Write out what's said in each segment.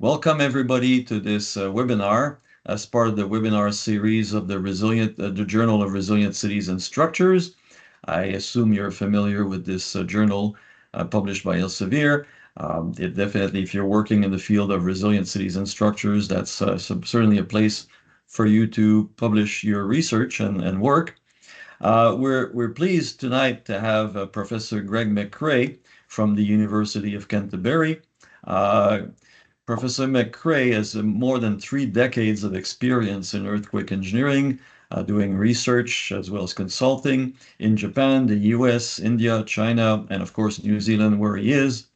Welcome everybody to this webinar as part of the webinar series of the Journal of Resilient Cities and Structures. I assume you're familiar with this journal published by Elsevier. It definitely, if you're working in the field of resilient cities and structures, that's certainly a place for you to publish your research and work. We're pleased tonight to have Professor Greg McCrae from the University of Canterbury. Professor McCrae has more than 3 decades of experience in earthquake engineering, doing research as well as consulting in Japan, the US, India, China, and of course New Zealand, where he is.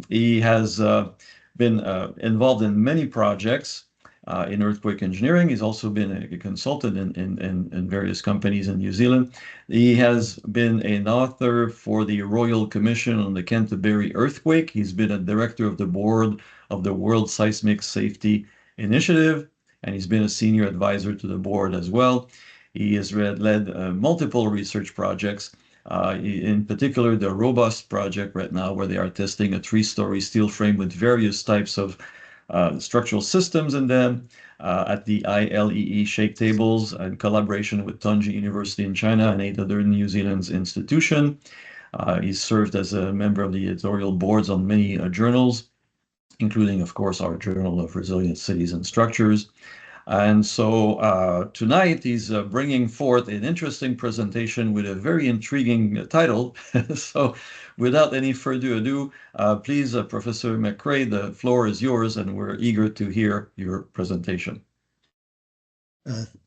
He has been involved in many projects in earthquake engineering. He's also been a consultant in various companies in New Zealand. He has been an author for the Royal Commission on the Canterbury Earthquake. He's been a director of the board of the World Seismic Safety Initiative, and he's been a senior advisor to the board as well. He has led multiple research projects, in particular the Robust project right now, where they are testing a 3-story steel frame with various types of structural systems in them at the ILEE shake tables in collaboration with Tongji University in China and 8 other New Zealand's institutions. He's served as a member of the editorial boards on many journals, including, of course, our Journal of Resilient Cities and Structures. And so tonight he's bringing forth an interesting presentation with a very intriguing title. So without any further ado, please, Professor McCrae, the floor is yours, and we're eager to hear your presentation.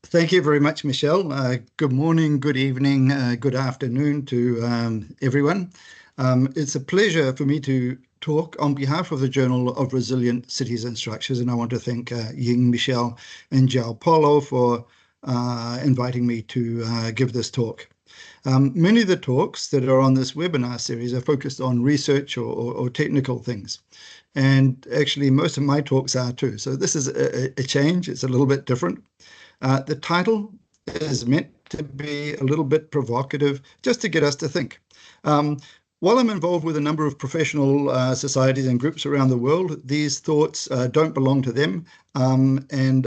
Thank you very much, Michelle. Good morning, good evening, good afternoon to everyone. It's a pleasure for me to talk on behalf of the Journal of Resilient Cities and Structures, and I want to thank Ying, Michelle, and João Paulo for inviting me to give this talk. Many of the talks that are on this webinar series are focused on research or technical things, and actually most of my talks are too. So this is a change. It's a little bit different. The title is meant to be a little bit provocative, just to get us to think. While I'm involved with a number of professional societies and groups around the world, these thoughts don't belong to them, and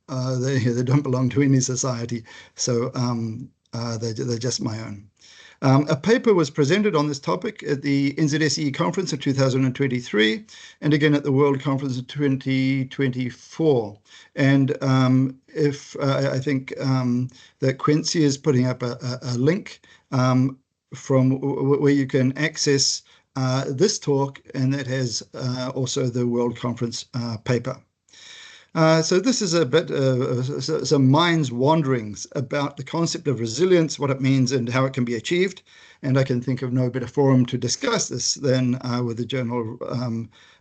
they don't belong to any society, so they're just my own. A paper was presented on this topic at the NZSE conference in 2023, and again at the World Conference in 2024. And I think that Quincy is putting up a link from where you can access this talk, and that has also the World Conference paper. So this is a bit of some mind's wanderings about the concept of resilience, what it means and how it can be achieved. And I can think of no better forum to discuss this than with the Journal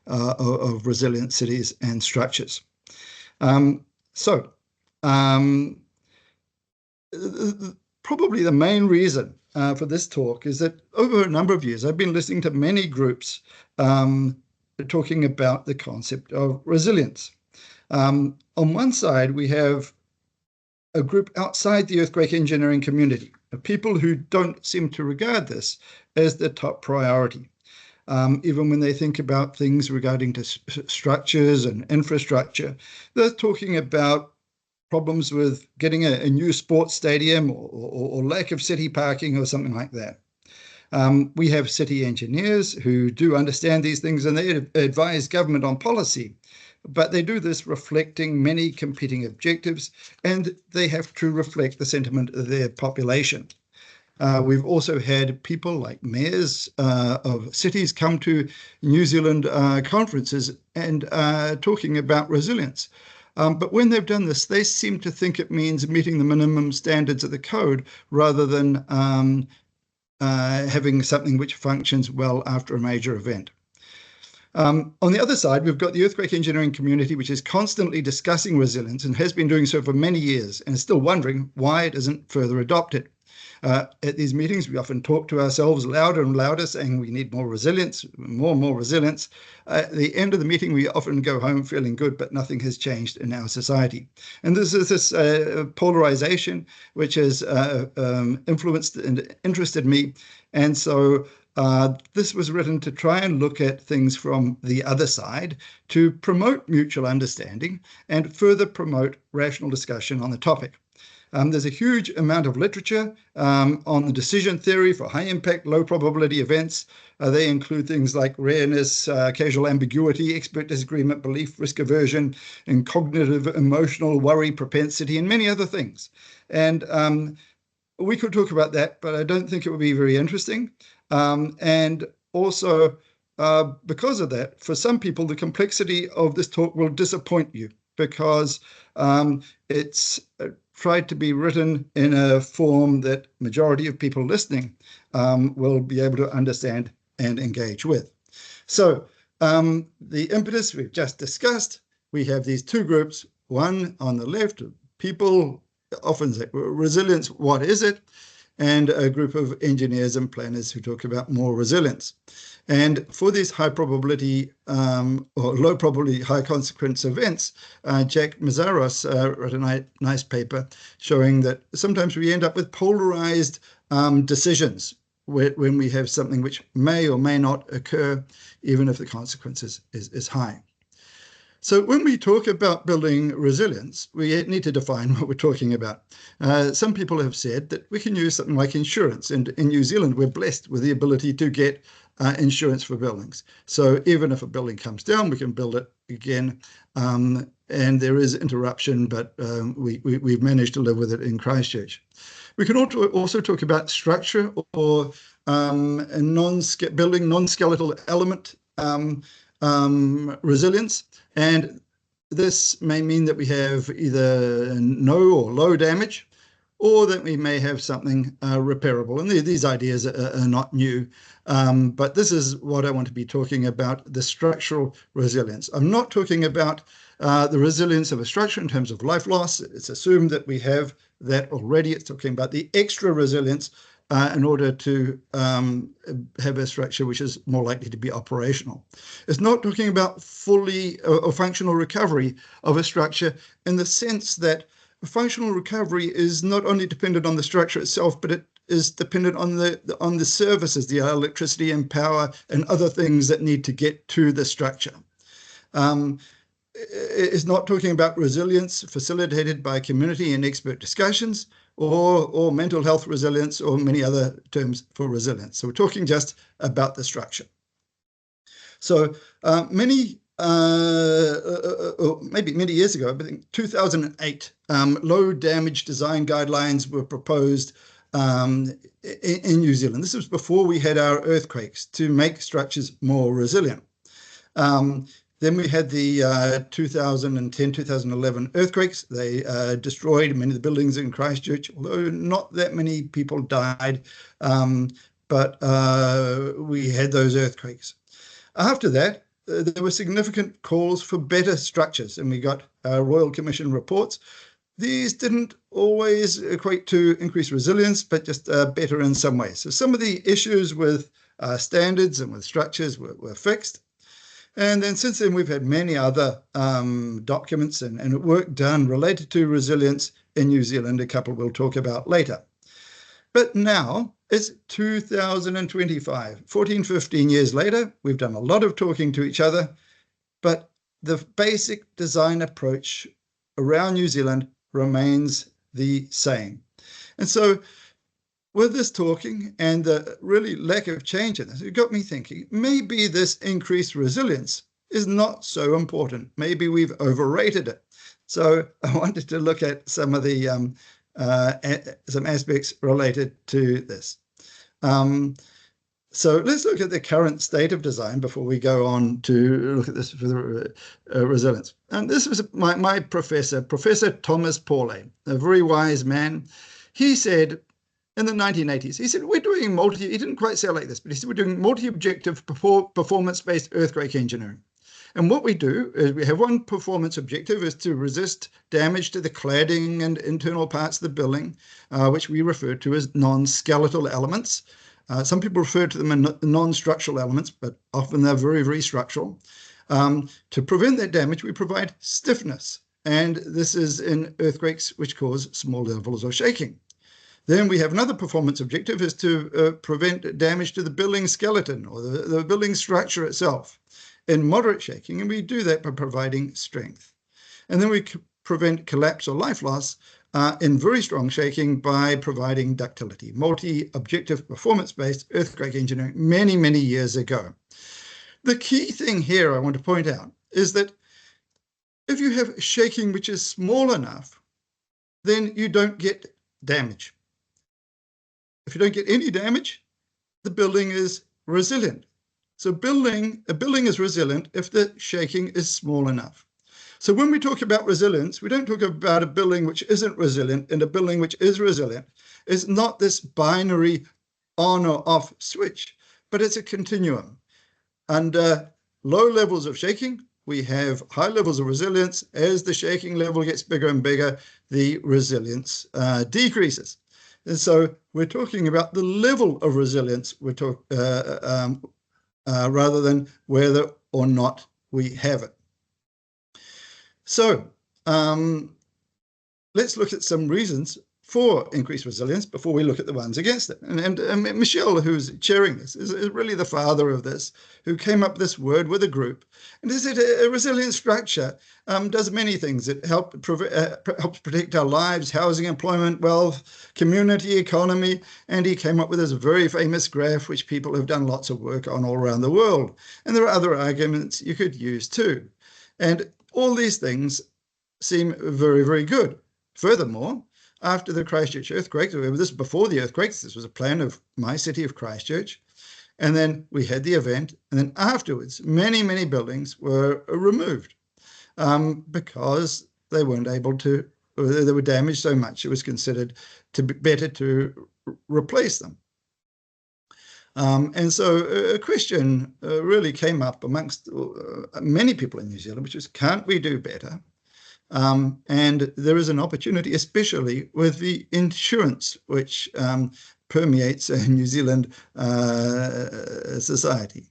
of Resilient Cities and Structures. Probably the main reason for this talk is that over a number of years, I've been listening to many groups talking about the concept of resilience. On one side, we have a group outside the earthquake engineering community, people who don't seem to regard this as the top priority. Even when they think about things regarding to structures and infrastructure, they're talking about problems with getting a new sports stadium or lack of city parking or something like that. We have city engineers who do understand these things, and they advise government on policy, but they do this reflecting many competing objectives, and they have to reflect the sentiment of their population. We've also had people like mayors of cities come to New Zealand conferences and talking about resilience. But when they've done this, they seem to think it means meeting the minimum standards of the code rather than having something which functions well after a major event. On the other side, we've got the earthquake engineering community, which is constantly discussing resilience and has been doing so for many years and is still wondering why it isn't further adopted. At these meetings, we often talk to ourselves louder and louder, saying we need more resilience, more and more resilience. At the end of the meeting, we often go home feeling good, but nothing has changed in our society. And this is this polarization, which has influenced and interested me. And so This was written to try and look at things from the other side to promote mutual understanding and further promote rational discussion on the topic. There's a huge amount of literature on the decision theory for high impact, low probability events. They include things like rareness, causal ambiguity, expert disagreement, belief, risk aversion, and cognitive emotional worry propensity, and many other things. And we could talk about that, but I don't think it would be very interesting. And also, because of that, for some people, the complexity of this talk will disappoint you because it's tried to be written in a form that majority of people listening will be able to understand and engage with. So the impetus we've just discussed, we have these two groups, one on the left, people often say, resilience, what is it? And a group of engineers and planners who talk about more resilience. And for these high probability or low probability, high consequence events, Jack Mazaros wrote a nice paper showing that sometimes we end up with polarized decisions when we have something which may or may not occur, even if the consequences is high. So when we talk about building resilience, we need to define what we're talking about. Some people have said that we can use something like insurance. And in New Zealand, we're blessed with the ability to get insurance for buildings. So even if a building comes down, we can build it again. And there is interruption, but we've managed to live with it in Christchurch. We can also talk about structure or building non-skeletal element resilience. And this may mean that we have either no or low damage, or that we may have something repairable. And these ideas are not new, but this is what I want to be talking about, the structural resilience. I'm not talking about the resilience of a structure in terms of life loss. It's assumed that we have that already. It's talking about the extra resilience in order to have a structure which is more likely to be operational. It's not talking about fully or functional recovery of a structure in the sense that functional recovery is not only dependent on the structure itself, but it is dependent on the services, the electricity and power and other things that need to get to the structure. It's not talking about resilience facilitated by community and expert discussions, or mental health resilience, or many other terms for resilience. So we're talking just about the structure. So maybe many years ago, I think 2008, low damage design guidelines were proposed in New Zealand. This was before we had our earthquakes to make structures more resilient. Then we had the 2010-2011 earthquakes. They destroyed many of the buildings in Christchurch, although not that many people died, but we had those earthquakes. After that, there were significant calls for better structures, and we got Royal Commission reports. These didn't always equate to increased resilience, but just better in some ways. So some of the issues with standards and with structures were fixed. And then since then, we've had many other documents and work done related to resilience in New Zealand, a couple we'll talk about later. But now it's 2025, 14, 15 years later, we've done a lot of talking to each other, but the basic design approach around New Zealand remains the same. And so with this talking and the really lack of change in this, it got me thinking, maybe this increased resilience is not so important. Maybe we've overrated it. So I wanted to look at some of the some aspects related to this. So let's look at the current state of design before we go on to look at this for the resilience. And this was my professor, Professor Thomas Paulet, a very wise man. He said, in the 1980s, he said, we're doing he didn't quite say it like this, but he said, we're doing multi-objective performance-based earthquake engineering. And what we do is we have one performance objective is to resist damage to the cladding and internal parts of the building, which we refer to as non-skeletal elements. Some people refer to them as non-structural elements, but often they're very, very structural. To prevent that damage, we provide stiffness. And this is in earthquakes which cause small levels of shaking. Then we have another performance objective is to prevent damage to the building skeleton or the building structure itself in moderate shaking, and we do that by providing strength. And then we prevent collapse or life loss in very strong shaking by providing ductility, multi-objective performance-based earthquake engineering many, many years ago. The key thing here I want to point out is that if you have shaking which is small enough, then you don't get damage. If you don't get any damage, the building is resilient. So a building is resilient if the shaking is small enough. So when we talk about resilience, we don't talk about a building which isn't resilient and a building which is resilient. It's not this binary on or off switch, but it's a continuum. Under low levels of shaking, we have high levels of resilience. As the shaking level gets bigger and bigger, the resilience decreases. And so we're talking about the level of resilience rather than whether or not we have it. So let's look at some reasons for increased resilience before we look at the ones against it. And Michelle, who's chairing this, is really the father of this, who came up with this word with a group. And is it a resilient structure does many things. It helps protect our lives, housing, employment, wealth, community, economy. And he came up with this very famous graph, which people have done lots of work on all around the world. And there are other arguments you could use too. And all these things seem very, very good. Furthermore, after the Christchurch earthquake, this was before the earthquakes, this was a plan of my city of Christchurch, and then we had the event, and then afterwards, many, many buildings were removed because they weren't able to, they were damaged so much, it was considered to be better to replace them. And so a question really came up amongst many people in New Zealand, which is, can't we do better? And there is an opportunity, especially with the insurance, which permeates New Zealand society.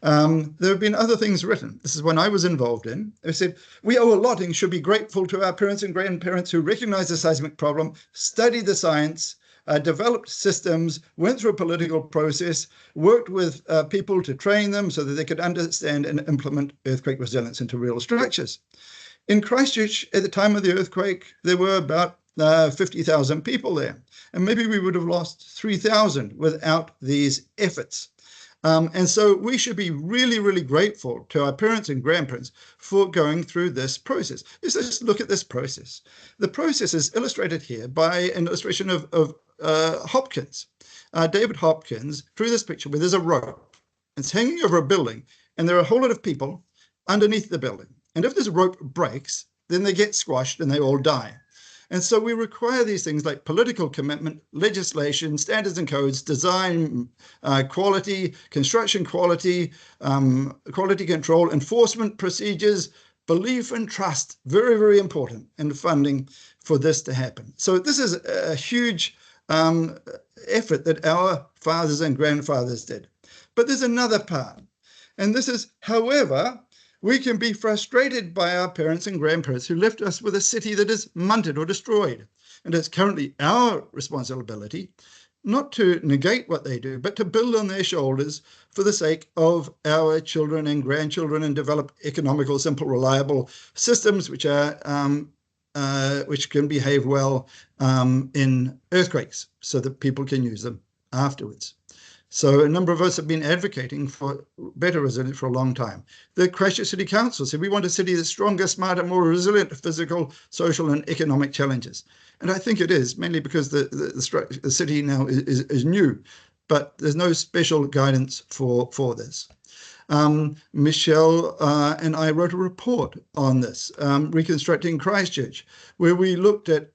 There have been other things written. This is one I was involved in. They said, we owe a lot and should be grateful to our parents and grandparents who recognized the seismic problem, studied the science, developed systems, went through a political process, worked with people to train them so that they could understand and implement earthquake resilience into real structures. In Christchurch, at the time of the earthquake, there were about 50,000 people there. And maybe we would have lost 3,000 without these efforts. And so we should be really, really grateful to our parents and grandparents for going through this process. Let's just look at this process. The process is illustrated here by an illustration of Hopkins. David Hopkins drew this picture where there's a rope. It's hanging over a building, and there are a whole lot of people underneath the building. And if this rope breaks, then they get squashed and they all die. And so we require these things like political commitment, legislation, standards and codes, design, quality, construction quality, quality control, enforcement procedures, belief and trust, very, very important, and funding for this to happen. So this is a huge effort that our fathers and grandfathers did. But there's another part, and this is, however, we can be frustrated by our parents and grandparents who left us with a city that is munted or destroyed. And it's currently our responsibility not to negate what they do, but to build on their shoulders for the sake of our children and grandchildren and develop economical, simple, reliable systems which are which can behave well in earthquakes so that people can use them afterwards. So a number of us have been advocating for better resilience for a long time. The Christchurch City Council said we want a city that's stronger, smarter, more resilient to physical, social and economic challenges. And I think it is, mainly because the city now is new, but there's no special guidance for this. Michelle and I wrote a report on this, Reconstructing Christchurch, where we looked at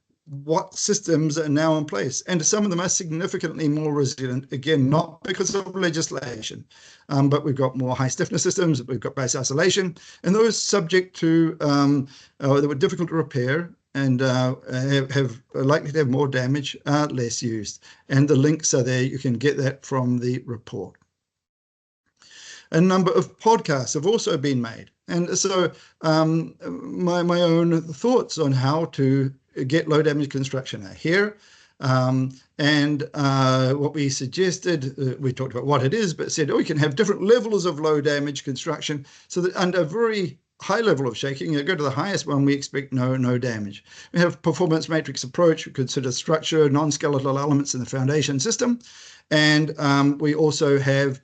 what systems are now in place. And some of them are significantly more resilient, again, not because of legislation, but we've got more high stiffness systems, we've got base isolation, and those subject to, that were difficult to repair and have likely to have more damage, less used. And the links are there. You can get that from the report. A number of podcasts have also been made. And so my own thoughts on how to get low damage construction are here. What we suggested, we talked about what it is, but said, oh, we can have different levels of low damage construction so that under a very high level of shaking, you go to the highest one, we expect no damage. We have performance matrix approach. We consider structure, non-skeletal elements in the foundation system. And we also have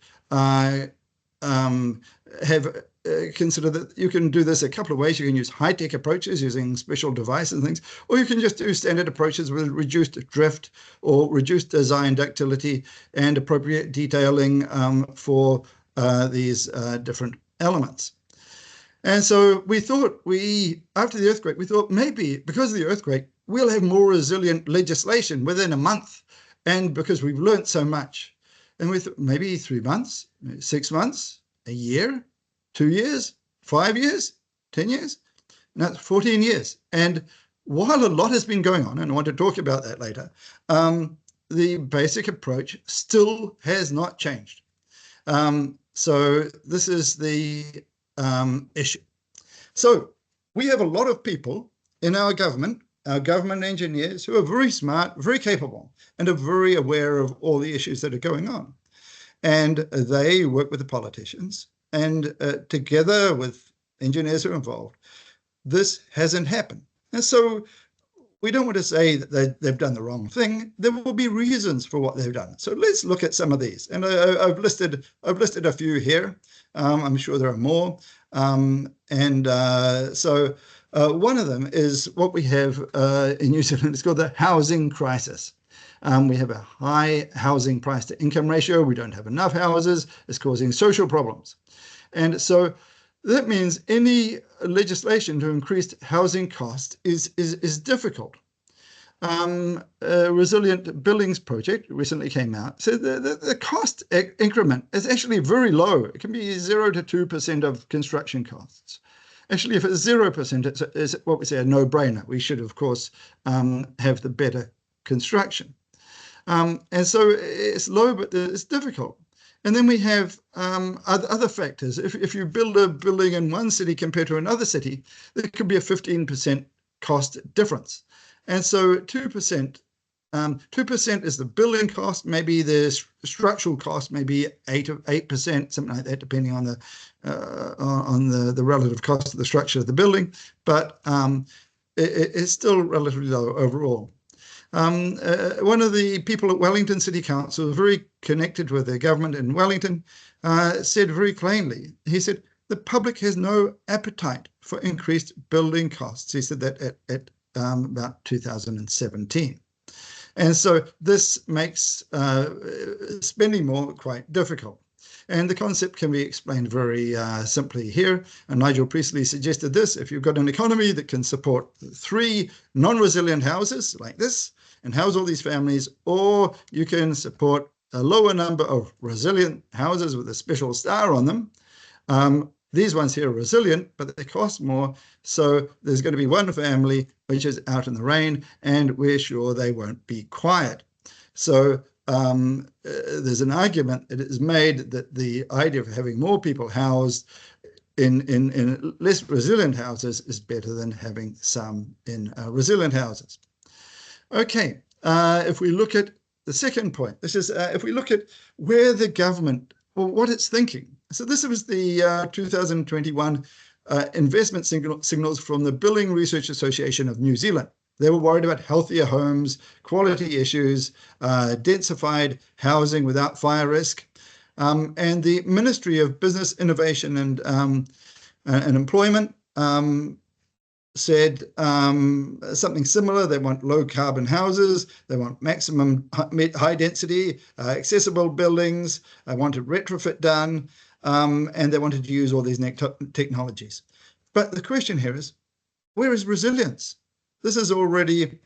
consider that you can do this a couple of ways. You can use high-tech approaches using special devices and things, or you can just do standard approaches with reduced drift or reduced design ductility and appropriate detailing for these different elements. And so we thought after the earthquake, we thought maybe because of the earthquake, we'll have more resilient legislation within a month. And because we've learned so much, and we thought maybe 3 months, 6 months, a year, 2 years, 5 years, 10 years, no, 14 years. And while a lot has been going on, and I want to talk about that later, the basic approach still has not changed. So this is the issue. So we have a lot of people in our government engineers who are very smart, very capable, and are very aware of all the issues that are going on. And they work with the politicians, and together with engineers who are involved, this hasn't happened. And so we don't want to say that they've done the wrong thing. There will be reasons for what they've done. So let's look at some of these. And I've listed a few here. I'm sure there are more. So one of them is what we have in New Zealand. It's called the housing crisis. We have a high housing price to income ratio. We don't have enough houses. It's causing social problems. And so that means any legislation to increase housing cost is difficult. A resilient buildings project recently came out. So the cost increment is actually very low. It can be 0 to 2% of construction costs. Actually, if it's 0%, it's what we say a no-brainer. We should, of course, have the better construction. And so it's low, but it's difficult. And then we have other factors. If you build a building in one city compared to another city, there could be a 15% cost difference. And so 2% is the building cost. Maybe the structural cost, maybe 8%, something like that, depending on the relative cost of the structure of the building. But it's still relatively low overall. One of the people at Wellington City Council, very connected with the government in Wellington, said very plainly, he said, the public has no appetite for increased building costs. He said that at about 2017. And so this makes spending more quite difficult. And the concept can be explained very simply here. And Nigel Priestley suggested this: if you've got an economy that can support 3 non-resilient houses like this and house all these families, or you can support a lower number of resilient houses with a special star on them. These ones here are resilient, but they cost more. So there's going to be one family which is out in the rain, and we're sure they won't be quiet. So there's an argument that is made that the idea of having more people housed in less resilient houses is better than having some in resilient houses. Okay, if we look at the second point, this is if we look at where the government, or what it's thinking. So this was the 2021 investment signals from the Building Research Association of New Zealand. They were worried about healthier homes, quality issues, densified housing without fire risk. And the Ministry of Business, Innovation and Employment said something similar. They want low carbon houses. They want maximum high density, accessible buildings. They wanted retrofit done. And they wanted to use all these technologies. But the question here is, where is resilience? This is already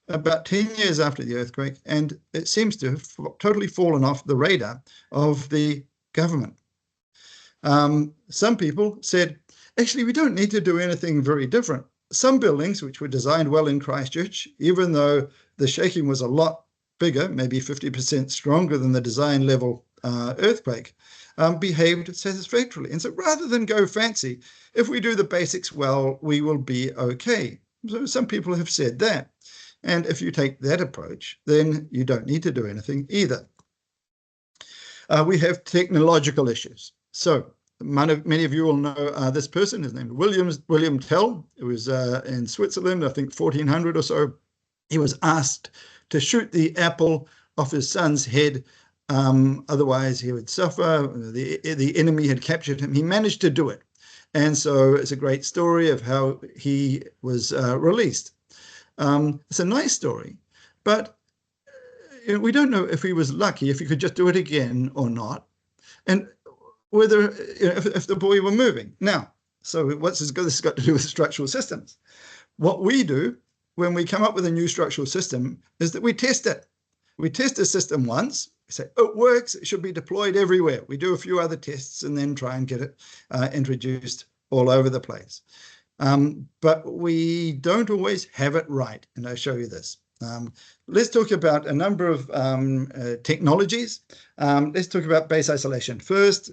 about 10 years after the earthquake, and it seems to have totally fallen off the radar of the government. Some people said, actually, we don't need to do anything very different. Some buildings, which were designed well in Christchurch, even though the shaking was a lot bigger, maybe 50% stronger than the design level earthquake, behaved satisfactorily. And so rather than go fancy, if we do the basics well, we will be okay. So some people have said that. And if you take that approach, then you don't need to do anything either. We have technological issues. So many of you will know this person. His name is William Tell. It was in Switzerland, I think 1400 or so. He was asked to shoot the apple off his son's head. Otherwise, he would suffer. The enemy had captured him. He managed to do it. And so it's a great story of how he was released. It's a nice story, but we don't know if he was lucky, if he could just do it again or not, and whether if the buoy were moving. Now, so what's this got to do with structural systems? What we do when we come up with a new structural system is that we test it. We test a system once, we say, oh, it works, it should be deployed everywhere. We do a few other tests and then try and get it introduced all over the place. But we don't always have it right, and I'll show you this. Let's talk about a number of technologies. Let's talk about base isolation first.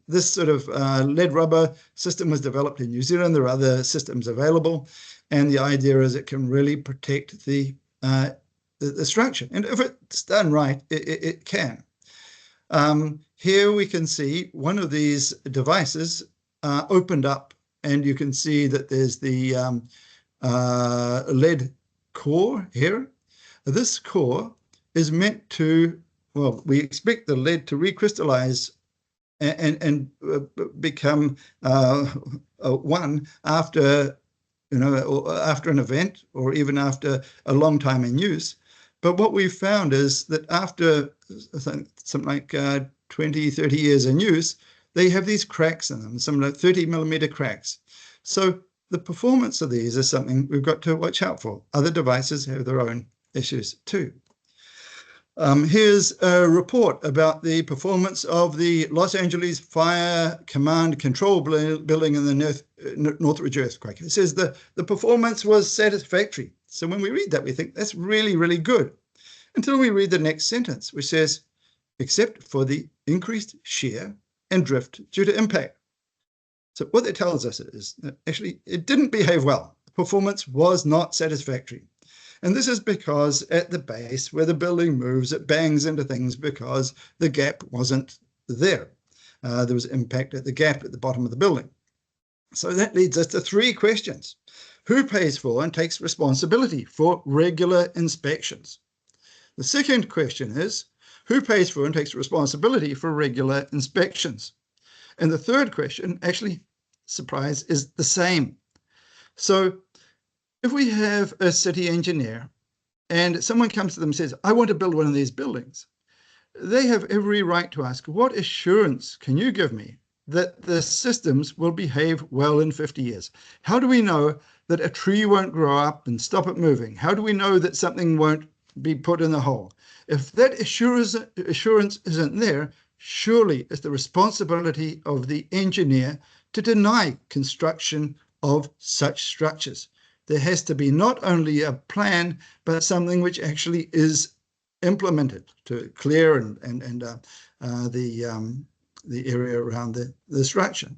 This sort of lead rubber system was developed in New Zealand. There are other systems available, and the idea is it can really protect the structure. And if it's done right, it can. Here we can see one of these devices opened up, and you can see that there's the lead core here. This core is meant to, well, we expect the lead to recrystallize and become one after, after an event or even after a long time in use. But what we've found is that after something like 20, 30 years in use, they have these cracks in them, some like 30mm cracks. So the performance of these is something we've got to watch out for. Other devices have their own issues too. Here's a report about the performance of the Los Angeles Fire Command Control building in the Northridge earthquake. It says the performance was satisfactory. So when we read that, we think that's really, really good. Until we read the next sentence, which says, except for the increased shear and drift due to impact. So what that tells us is that actually it didn't behave well. The performance was not satisfactory. And this is because at the base where the building moves, it bangs into things because the gap wasn't there. There was impact at the gap at the bottom of the building. So that leads us to three questions. Who pays for and takes responsibility for regular inspections? The second question is, who pays for and takes responsibility for regular inspections? And the third question, actually, surprise, is the same. So if we have a city engineer and someone comes to them and says, I want to build one of these buildings, they have every right to ask, what assurance can you give me that the systems will behave well in 50 years? How do we know that a tree won't grow up and stop it moving? How do we know that something won't be put in the hole? If that assurance isn't there, surely it's the responsibility of the engineer to deny construction of such structures. There has to be not only a plan, but something which actually is implemented to clear the area around the structure.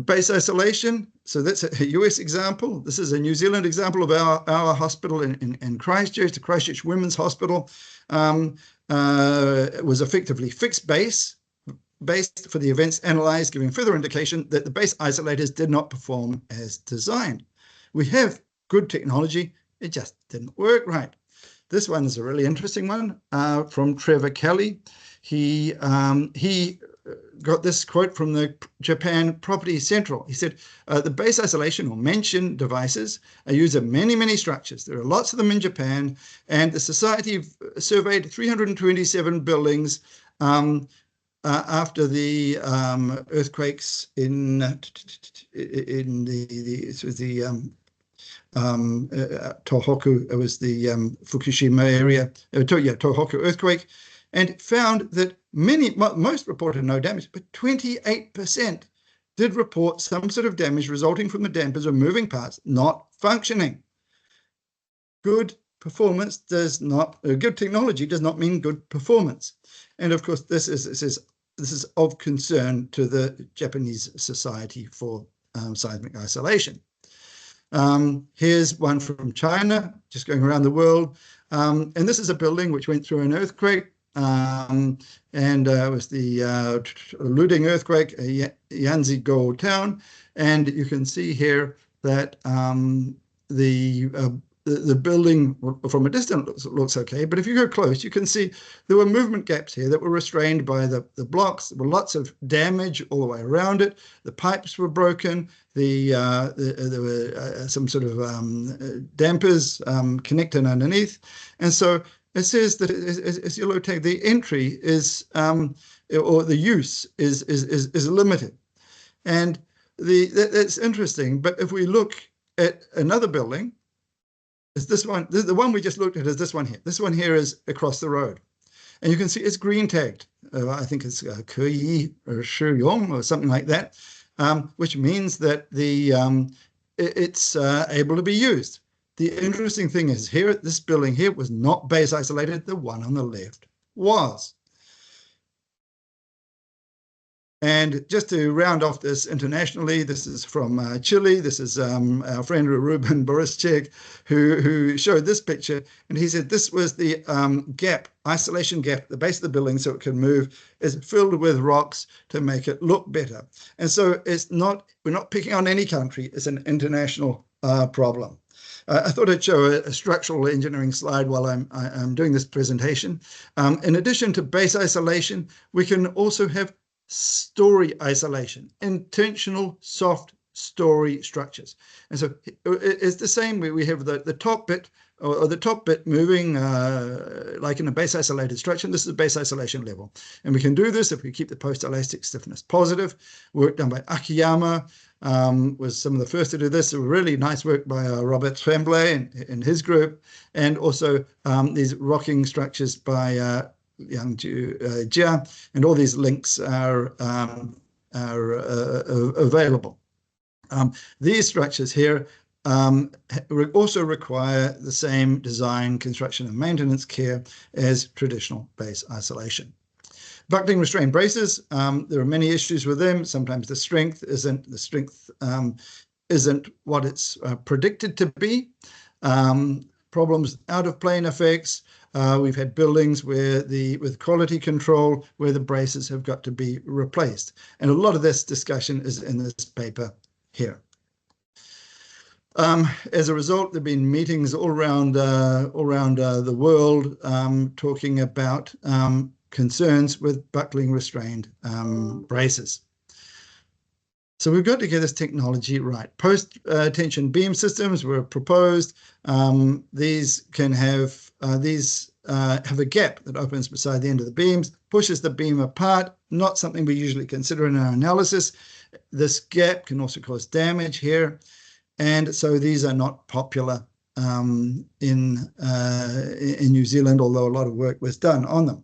Base isolation, so that's a US example. This is a New Zealand example of our hospital in Christchurch, the Christchurch Women's Hospital. It was effectively fixed base, based for the events analyzed, giving further indication that the base isolators did not perform as designed. We have good technology, it just didn't work right. This one is a really interesting one from Trevor Kelly. He got this quote from the Japan Property Central. He said, the base isolation or mention devices are used in many, many structures. There are lots of them in Japan, and the society surveyed 327 buildings after the earthquakes in Tohoku. It was the Fukushima area, Tohoku earthquake, and found that most reported no damage, but 28% did report some sort of damage resulting from the dampers or moving parts not functioning. Good performance does not, good technology does not mean good performance. And of course, this is of concern to the Japanese Society for Seismic Isolation. Here's one from China, just going around the world. And this is a building which went through an earthquake. And it was the Luding earthquake, Yanzi Gold Town. And you can see here that the the building from a distance looks okay, but if you go close, you can see there were movement gaps here that were restrained by the blocks. There were lots of damage all the way around it. The pipes were broken. There were some sort of dampers connected underneath. And so it says that as you look, the entry is, or the use is limited. And that's interesting. But if we look at another building, is this one, the one we just looked at is this one here. This one here is across the road. And you can see it's green tagged. I think it's Keyi or Shuyong or something like that, which means that it's able to be used. The interesting thing is here, this building here was not base isolated. The one on the left was. And just to round off this internationally, this is from Chile. This is our friend Ruben Borischek, who showed this picture. And he said this was the isolation gap at the base of the building so it can move, is filled with rocks to make it look better. And so we're not picking on any country. It's an international problem. I thought I'd show a structural engineering slide while I'm doing this presentation. In addition to base isolation, we can also have story isolation, intentional soft story structures. And so it's the same. We have the top bit or the top bit moving like in a base isolated structure. This is a base isolation level. And we can do this if we keep the post-elastic stiffness positive. Work done by Akiyama was some of the first to do this. Really nice work by Robert Tremblay and his group. And also these rocking structures by Yang Jia, and all these links are available. These structures here also require the same design, construction, and maintenance care as traditional base isolation. Buckling restrained braces, there are many issues with them. Sometimes the strength isn't what it's predicted to be. Problems out of plane effects. We've had buildings with quality control where the braces have got to be replaced. And a lot of this discussion is in this paper here. As a result, there have been meetings all around the world talking about concerns with buckling restrained braces. So we've got to get this technology right. Post-tension beam systems were proposed. These can have a gap that opens beside the end of the beams, pushes the beam apart, not something we usually consider in our analysis. This gap can also cause damage here. And so these are not popular in New Zealand, although a lot of work was done on them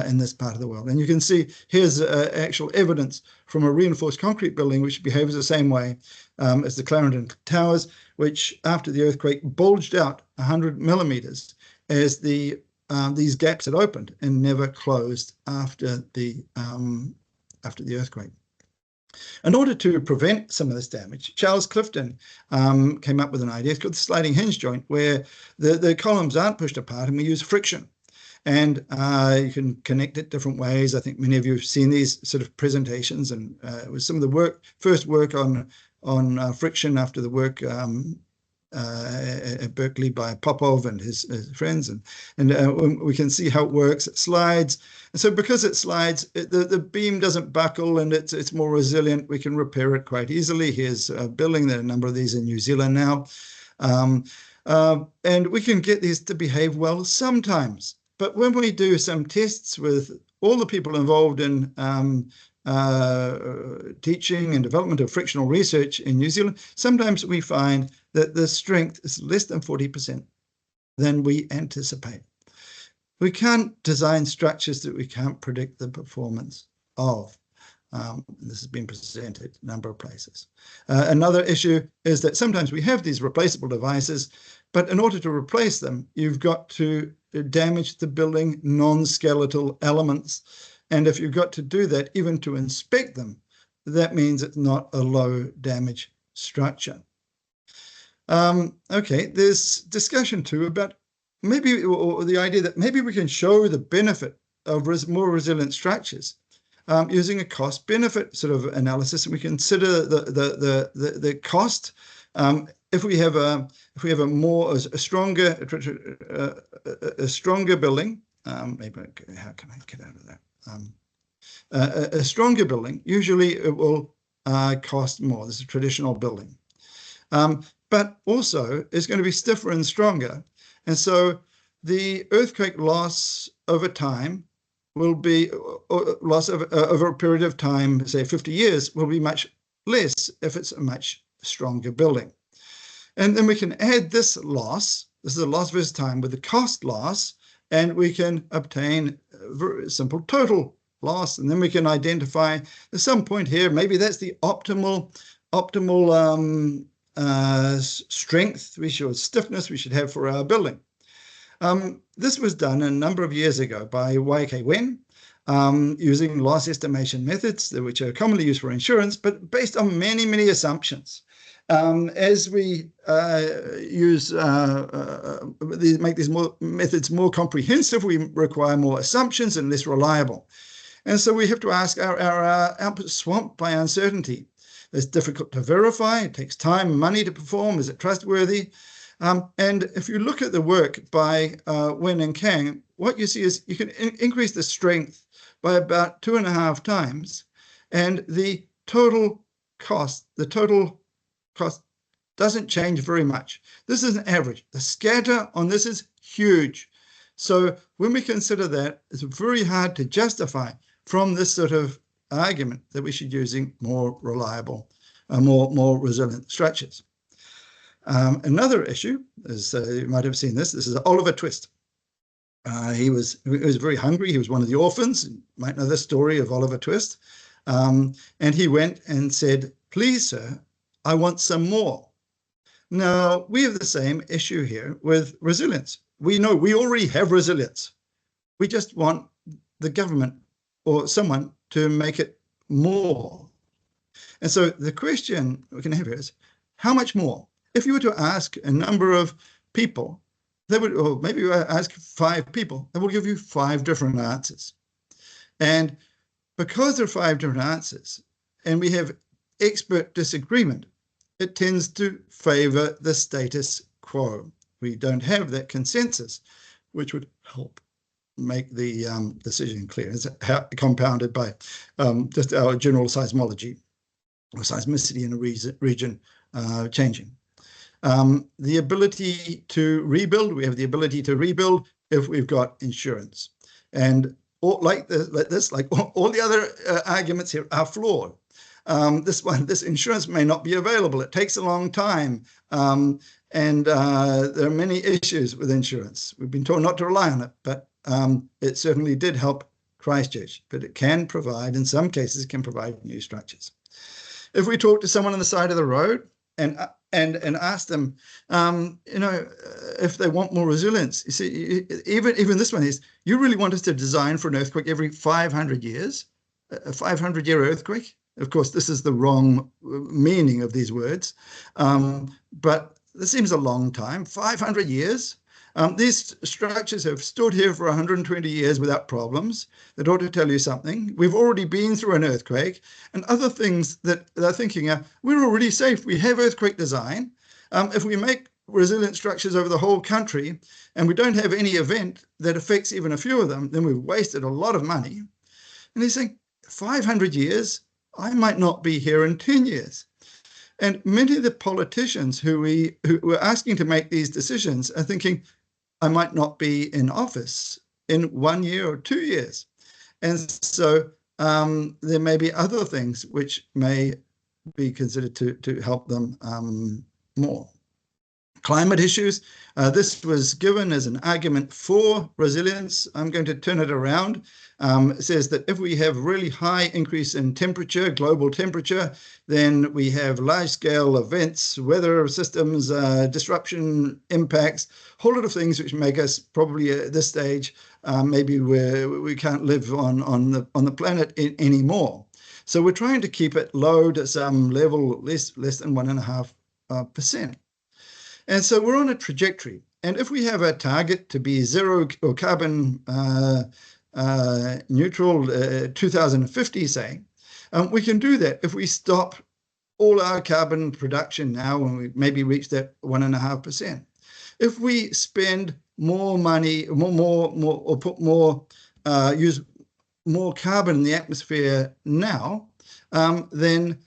in this part of the world. And you can see here's actual evidence from a reinforced concrete building which behaves the same way as the Clarendon Towers, which after the earthquake bulged out 100 millimeters as these gaps had opened and never closed after the earthquake. In order to prevent some of this damage, Charles Clifton came up with an idea. It's called the sliding hinge joint, where the columns aren't pushed apart and we use friction. And you can connect it different ways. I think many of you have seen these sort of presentations, and it was some of the first work on friction after the work at Berkeley by Popov and his friends, and we can see how it works. It slides, and so because it slides, the beam doesn't buckle, and it's more resilient. We can repair it quite easily. Here's a building. There are a number of these in New Zealand now, and we can get these to behave well sometimes. But when we do some tests with all the people involved in teaching and development of frictional research in New Zealand, sometimes we find that the strength is less than 40% than we anticipate. We can't design structures that we can't predict the performance of. This has been presented a number of places. Another issue is that sometimes we have these replaceable devices, but in order to replace them, you've got to damage the building non-skeletal elements. And if you've got to do that, even to inspect them, that means it's not a low damage structure. Okay, there's discussion too about maybe, or the idea that maybe we can show the benefit of more resilient structures using a cost benefit sort of analysis, and we consider the cost. If we have a more a stronger a stronger building, maybe how can I get out of that? A stronger building, usually it will cost more. This is a traditional building. But also it's going to be stiffer and stronger. And so the earthquake loss over time will be, loss over a period of time, say 50 years, will be much less if it's a much stronger building. And then we can add this loss, this is a loss versus time, with the cost loss, and we can obtain a very simple total loss. And then we can identify at some point here, maybe that's the optimal strength stiffness we should have for our building. This was done a number of years ago by Y.K. Wen using loss estimation methods, which are commonly used for insurance, but based on many, many assumptions. As we make these methods more comprehensive, we require more assumptions and less reliable. And so we have to ask, our output swamped by uncertainty? It's difficult to verify. It takes time and money to perform. Is it trustworthy? And if you look at the work by Wen and Kang, what you see is you can increase the strength by about 2.5 times, and the total cost doesn't change very much. This is an average. The scatter on this is huge. So when we consider that, it's very hard to justify from this sort of argument that we should using more reliable, more resilient structures. Another issue is, you might have seen this is Oliver Twist. He was very hungry. He was one of the orphans. You might know the story of Oliver Twist. And he went and said, "Please, sir, I want some more." Now, we have the same issue here with resilience. We know we already have resilience. We just want the government or someone to make it more. And so the question we can have here is, how much more? If you were to ask a number of people, they would, or maybe you ask 5 people, they will give you 5 different answers. And because there are 5 different answers, and we have expert disagreement, it tends to favor the status quo. We don't have that consensus, which would help make the decision clear. It's compounded by just our general seismology or seismicity in a region changing. The ability to rebuild, we have the ability to rebuild if we've got insurance. And all the other arguments here are flawed. This insurance may not be available. It takes a long time. And there are many issues with insurance. We've been told not to rely on it, but it certainly did help Christchurch. But it can provide, in some cases, can provide new structures. If we talk to someone on the side of the road and ask them, if they want more resilience, you see, even this one is, you really want us to design for an earthquake every 500 years, a 500-year earthquake? Of course, this is the wrong meaning of these words, but this seems a long time, 500 years. These structures have stood here for 120 years without problems. That ought to tell you something. We've already been through an earthquake, and other things that they're thinking are, we're already safe. We have earthquake design. If we make resilient structures over the whole country and we don't have any event that affects even a few of them, then we've wasted a lot of money. And he's saying, 500 years, I might not be here in 10 years. And many of the politicians who were asking to make these decisions are thinking, I might not be in office in 1 year or 2 years. And so there may be other things which may be considered to help them more. Climate issues. This was given as an argument for resilience. I'm going to turn it around. It says that if we have really high increase in temperature, global temperature, then we have large-scale events, weather systems, disruption impacts, a whole lot of things which make us probably at this stage maybe we can't live on the planet anymore. So we're trying to keep it low to some level, less than 1.5%. And so we're on a trajectory. And if we have a target to be zero or carbon neutral 2050, say, we can do that if we stop all our carbon production now and we maybe reach that 1.5%. If we spend more money, or put more, use more carbon in the atmosphere now, then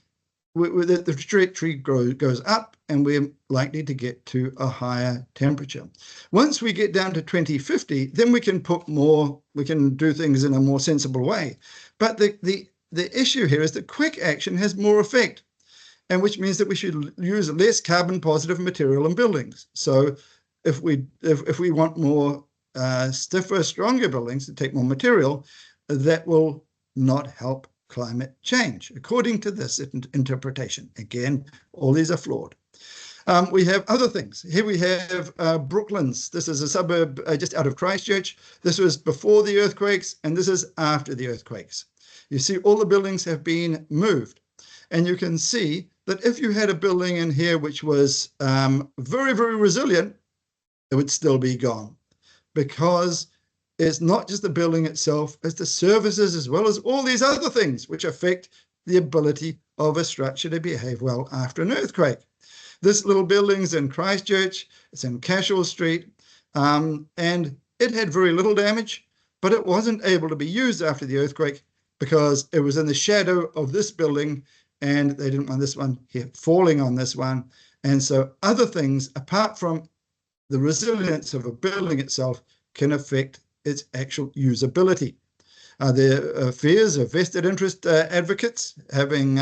the trajectory goes up and we're likely to get to a higher temperature. Once we get down to 2050, then we can do things in a more sensible way. But the issue here is that quick action has more effect, and which means that we should use less carbon positive material in buildings. So if we want more stiffer, stronger buildings to take more material, that will not help climate change, according to this interpretation. Again, all these are flawed. We have other things. Here we have Brooklands. This is a suburb just out of Christchurch. This was before the earthquakes, and this is after the earthquakes. You see all the buildings have been moved. And you can see that if you had a building in here which was very, very resilient, it would still be gone, because it's not just the building itself, it's the services as well as all these other things which affect the ability of a structure to behave well after an earthquake. This little building's in Christchurch, it's in Cashel Street, and it had very little damage, but it wasn't able to be used after the earthquake because it was in the shadow of this building and they didn't want this one here falling on this one. And so other things, apart from the resilience of a building itself, can affect its actual usability. There are fears of vested interest advocates having,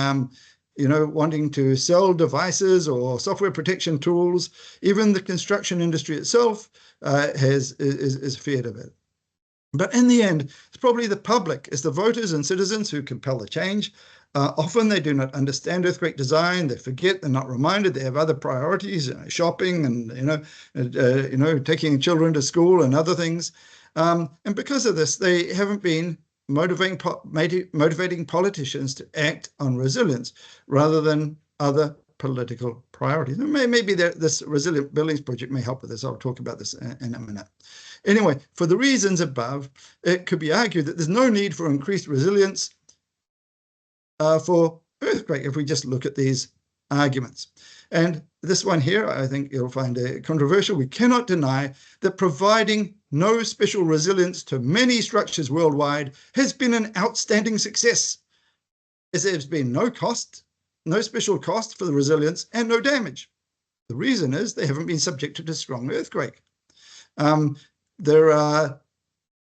wanting to sell devices or software protection tools. Even the construction industry itself is feared of it. But in the end, it's probably the public, it's the voters and citizens who compel the change. Often they do not understand earthquake design. They forget. They're not reminded. They have other priorities, shopping and taking children to school and other things. And because of this, they haven't been motivating politicians to act on resilience rather than other political priorities. And maybe this Resilient Buildings project may help with this. I'll talk about this in a minute. Anyway, for the reasons above, it could be argued that there's no need for increased resilience for earthquake if we just look at these arguments. And this one here, I think you'll find controversial. We cannot deny that providing no special resilience to many structures worldwide has been an outstanding success, as there's been no special cost for the resilience and no damage. The reason is they haven't been subjected to strong earthquake. There are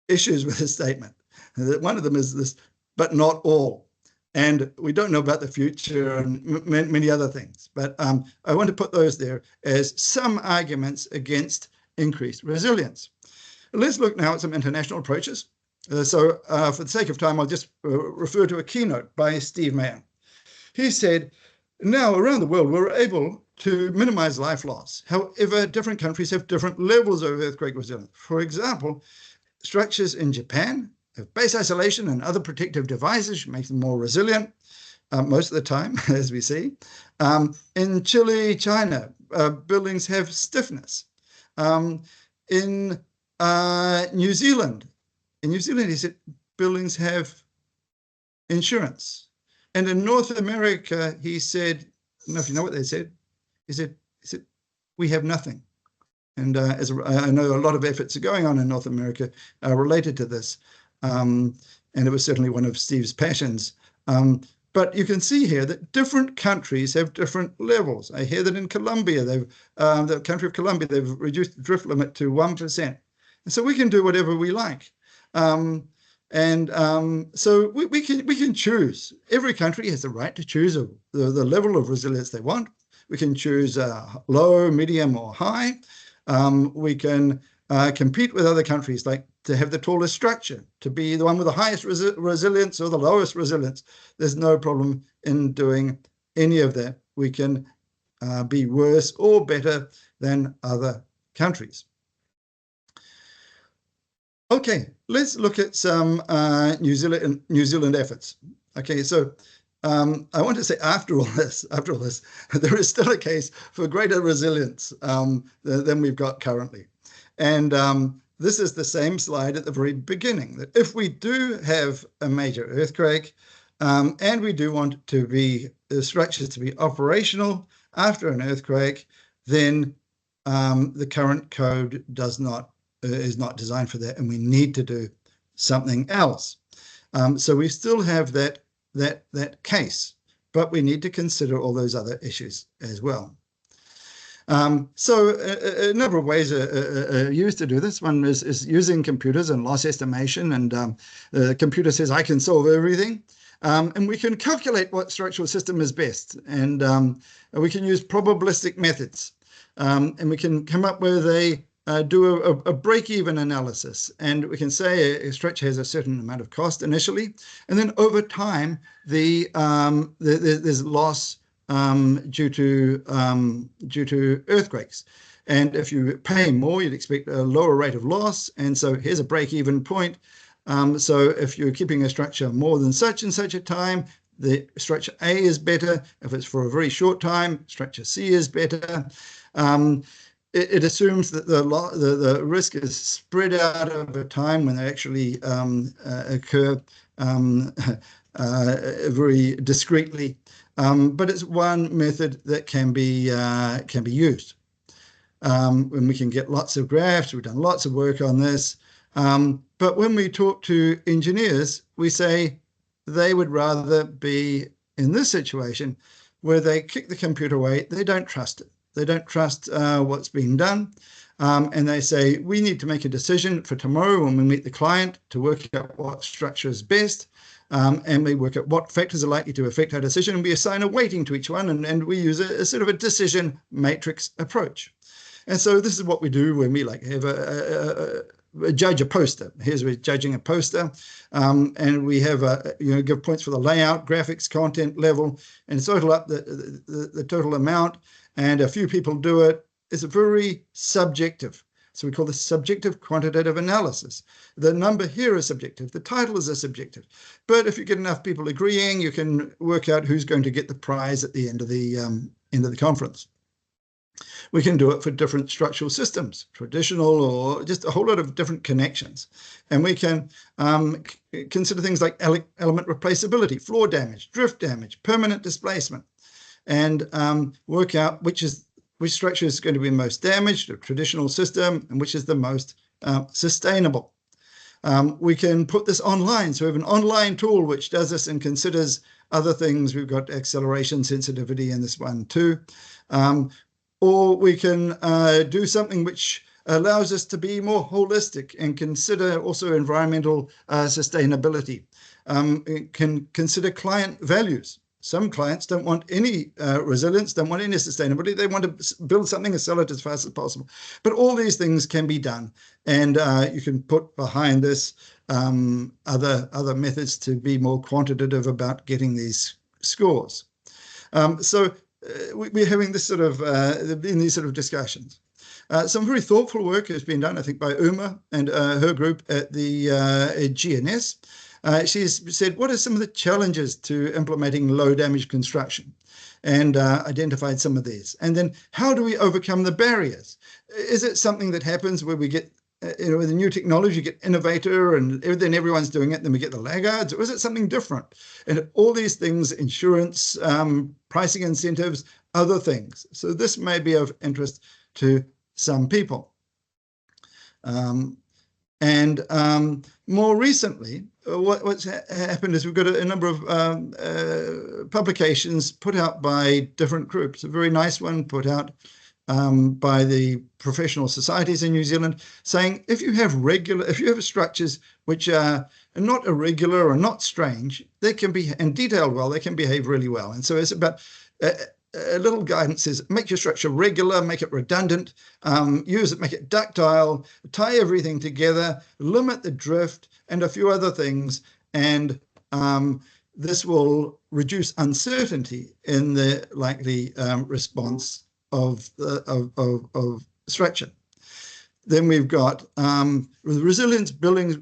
issues with this statement. One of them is this, but not all. And we don't know about the future and many other things. But I want to put those there as some arguments against increased resilience. Let's look now at some international approaches. So for the sake of time, I'll just refer to a keynote by Steve Mayer. He said, now around the world, we're able to minimize life loss. However, different countries have different levels of earthquake resilience. For example, structures in Japan have base isolation and other protective devices, which make them more resilient most of the time, as we see. In Chile, China, buildings have stiffness. In New Zealand, he said buildings have insurance. And in North America, he said, I don't know if you know what they said, he said, we have nothing. And I know a lot of efforts are going on in North America related to this. And it was certainly one of Steve's passions. But you can see here that different countries have different levels. I hear that in Colombia, the country of Colombia, they've reduced the drift limit to 1%. And so we can do whatever we like. So we can choose. Every country has the right to choose the level of resilience they want. We can choose low, medium, or high. We can compete with other countries, like to have the tallest structure, to be the one with the highest resilience or the lowest resilience. There's no problem in doing any of that. We can be worse or better than other countries. Okay, let's look at some New Zealand efforts. Okay, so I want to say after all this, there is still a case for greater resilience than we've got currently. And this is the same slide at the very beginning, that if we do have a major earthquake, and we do want to be the structures to be operational after an earthquake, then the current code is not designed for that, and we need to do something else. So we still have that case, but we need to consider all those other issues as well. So a number of ways are used to do this. One is using computers and loss estimation, and the computer says, I can solve everything. And we can calculate what structural system is best, and we can use probabilistic methods, and we can come up with do a break-even analysis, and we can say a structure has a certain amount of cost initially, and then over time there's loss due to earthquakes. And if you pay more, you'd expect a lower rate of loss, and so here's a break-even point. So if you're keeping a structure more than such and such a time, the structure A is better. If it's for a very short time, structure C is better. It assumes that the risk is spread out over time when they actually occur very discreetly. But it's one method that can be used. When we can get lots of graphs, we've done lots of work on this. But when we talk to engineers, we say they would rather be in this situation where they kick the computer away. They don't trust it. They don't trust what's being done. And they say, we need to make a decision for tomorrow when we meet the client to work out what structure is best. And we work out what factors are likely to affect our decision, and we assign a weighting to each one, and we use a sort of a decision matrix approach. And so this is what we do when we have judge a poster. Here's we're judging a poster, and we have give points for the layout, graphics, content level, and total up the total amount. And a few people do it. It's a very subjective. So we call this subjective quantitative analysis. The number here is subjective. The title is a subjective. But if you get enough people agreeing, you can work out who's going to get the prize at the end of the conference. We can do it for different structural systems, traditional or just a whole lot of different connections. And we can consider things like element replaceability, floor damage, drift damage, permanent displacement, and work out which structure is going to be most damaged, a traditional system, and which is the most sustainable. We can put this online. So we have an online tool which does this and considers other things. We've got acceleration sensitivity in this one too. Or we can do something which allows us to be more holistic and consider also environmental sustainability. Can consider client values. Some clients don't want any resilience, don't want any sustainability. They want to build something and sell it as fast as possible. But all these things can be done, and you can put behind this other methods to be more quantitative about getting these scores. So we're having this sort of in these sort of discussions. Some very thoughtful work has been done, I think, by Uma and her group at the GNS. She's said, what are some of the challenges to implementing low damage construction? And identified some of these. And then how do we overcome the barriers? Is it something that happens where we get, with the new technology, you get innovator and then everyone's doing it, then we get the laggards? Or is it something different? And all these things, insurance, pricing incentives, other things. So this may be of interest to some people. More recently, what's happened is we've got a number of publications put out by different groups. A very nice one put out by the professional societies in New Zealand, saying if you have structures which are not irregular or not strange, they can be, and detailed well, they can behave really well. And so it's about a little guidance is make your structure regular, make it redundant, make it ductile, tie everything together, limit the drift, and a few other things. And this will reduce uncertainty in the likely response of structure. Then we've got the Resilient Buildings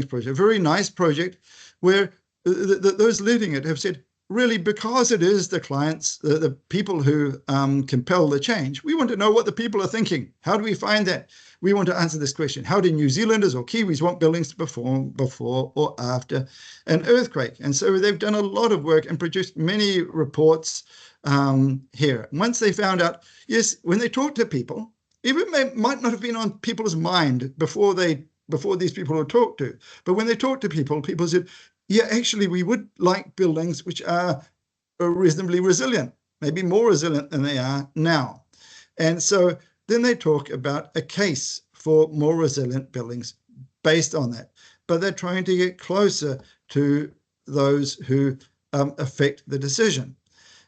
Project, a very nice project where those leading it have said, really, because it is the clients, the people who compel the change, we want to know what the people are thinking. How do we find that? We want to answer this question. How do New Zealanders or Kiwis want buildings to perform before or after an earthquake? And so they've done a lot of work and produced many reports here. Once they found out, yes, when they talk to people, even might not have been on people's mind before these people were talked to, but when they talked to people, people said, yeah, actually, we would like buildings which are reasonably resilient, maybe more resilient than they are now. And so then they talk about a case for more resilient buildings based on that. But they're trying to get closer to those who affect the decision.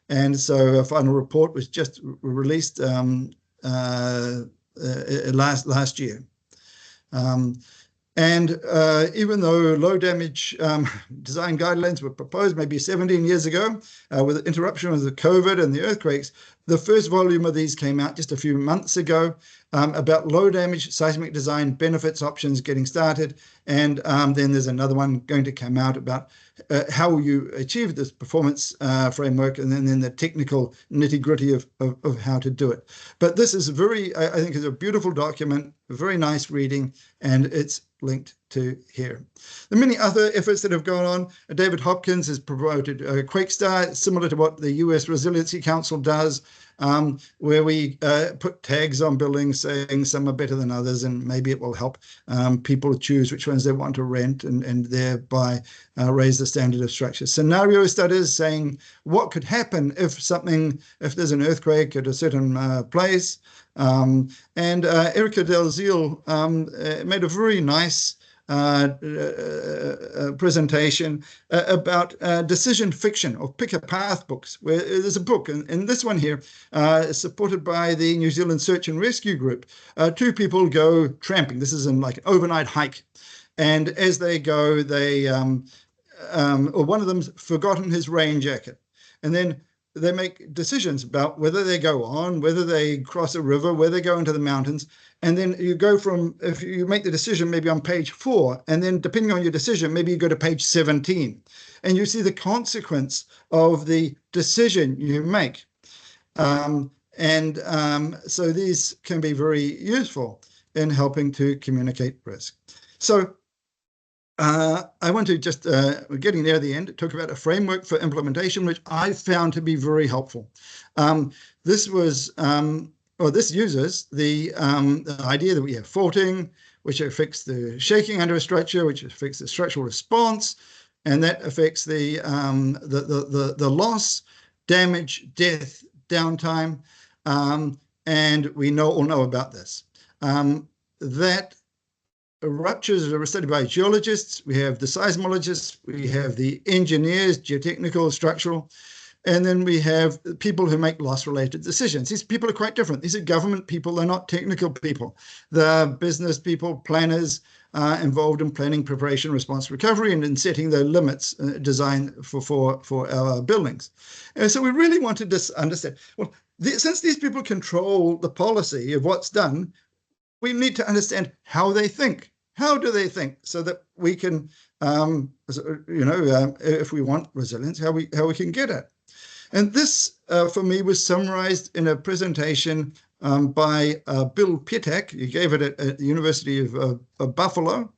And so a final report was just released last year. And even though low damage design guidelines were proposed maybe 17 years ago, with the interruption of the COVID and the earthquakes, the first volume of these came out just a few months ago about low damage seismic design benefits options getting started. And then there's another one going to come out about how you achieve this performance framework, and then the technical nitty-gritty of how to do it. But this is I think is a beautiful document, very nice reading, and it's linked to here. The many other efforts that have gone on. David Hopkins has promoted QuakeStar, similar to what the US Resiliency Council does, where we put tags on buildings saying some are better than others, and maybe it will help people choose which ones they want to rent, and thereby raise the standard of structure. Scenario studies saying what could happen if there's an earthquake at a certain place. And Erica Del Zil made a very nice presentation about decision fiction, or pick a path books, where there's a book, and this one here is supported by the New Zealand Search and Rescue Group. Two people go tramping. This is in like an overnight hike, and as they go, or one of them's forgotten his rain jacket, and then they make decisions about whether they go on, whether they cross a river, whether they go into the mountains. And then you go if you make the decision maybe on page 4, and then depending on your decision, maybe you go to page 17, and you see the consequence of the decision you make. So these can be very useful in helping to communicate risk. So I want to just, we're getting near the end, talk about a framework for implementation, which I found to be very helpful. This uses the idea that we have faulting, which affects the shaking under a structure, which affects the structural response, and that affects the loss, damage, death, downtime, and we all know about this. That ruptures are studied by geologists. We have the seismologists, we have the engineers, geotechnical, structural, and then we have people who make loss-related decisions. These people are quite different. These are government people. They're not technical people. They're business people, planners, involved in planning, preparation, response, recovery, and in setting the limits designed for our buildings. And so we really wanted to understand, well, since these people control the policy of what's done, we need to understand how they think. How do they think, so that we can, if we want resilience, how we can get it. And this, for me, was summarized in a presentation by Bill Pitak. He gave it at the University of Buffalo.